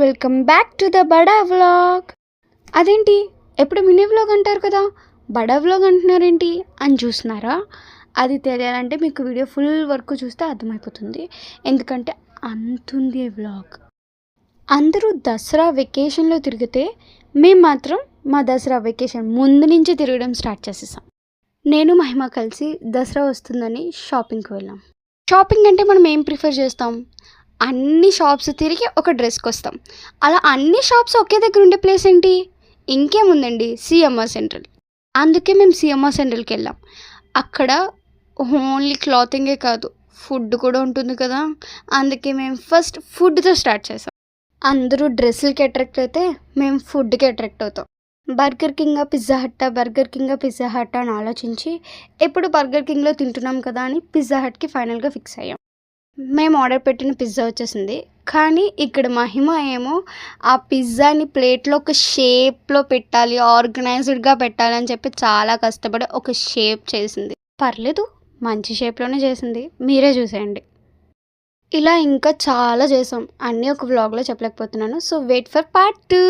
Welcome back to the బడా vlog. అదేంటి ఎప్పుడు మినీ వ్లాగ్ అంటారు కదా, బడా వ్లాగ్ అంటున్నారేంటి అని చూస్తున్నారా? అది తెలియాలంటే మీకు వీడియో ఫుల్ వరకు చూస్తే అర్థమైపోతుంది. ఎందుకంటే అంతుంది వ్లాగ్. అందరూ దసరా వెకేషన్లో తిరిగితే మేము మాత్రం మా దసరా వెకేషన్ ముందు నుంచి తిరగడం స్టార్ట్ చేసేసాం. నేను మహిమ కలిసి దసరా వస్తుందని షాపింగ్కి వెళ్ళాం. షాపింగ్ అంటే మనం ఏం ప్రిఫర్ చేస్తాం? అన్ని షాప్స్ తిరిగి ఒక డ్రెస్కి వస్తాం. అలా అన్ని షాప్స్ ఒకే దగ్గర ఉండే ప్లేస్ ఏంటి? ఇంకేముందండి, సిఎంఆర్ సెంట్రల్. అందుకే మేము సిఎంఆర్ సెంట్రల్కి వెళ్ళాం. అక్కడ ఓన్లీ క్లాతింగే కాదు, ఫుడ్ కూడా ఉంటుంది కదా. అందుకే మేము ఫస్ట్ ఫుడ్తో స్టార్ట్ చేసాం. అందరూ డ్రెస్సులకి అట్రాక్ట్ అయితే మేము ఫుడ్కి అట్రాక్ట్ అవుతాం. బర్గర్ కింగ్ పిజ్జా హట్ అని ఆలోచించి ఎప్పుడు బర్గర్ కింగ్లో తింటున్నాం కదా అని పిజ్జా హట్కి ఫైనల్గా ఫిక్స్ అయ్యాం. మేము ఆర్డర్ పెట్టిన పిజ్జా వచ్చేసింది. కానీ ఇక్కడ మహిమ ఏమో ఆ పిజ్జాని ప్లేట్లో ఒక షేప్లో పెట్టాలి, ఆర్గనైజ్డ్గా పెట్టాలి అని చెప్పి చాలా కష్టపడి ఒక షేప్ చేసింది. పర్లేదు, మంచి షేప్లోనే చేసింది, మీరే చూసేయండి. ఇలా ఇంకా చాలా చేసాం, అన్నీ ఒక వ్లాగ్లో చెప్పలేకపోతున్నాను. So wait for part 2.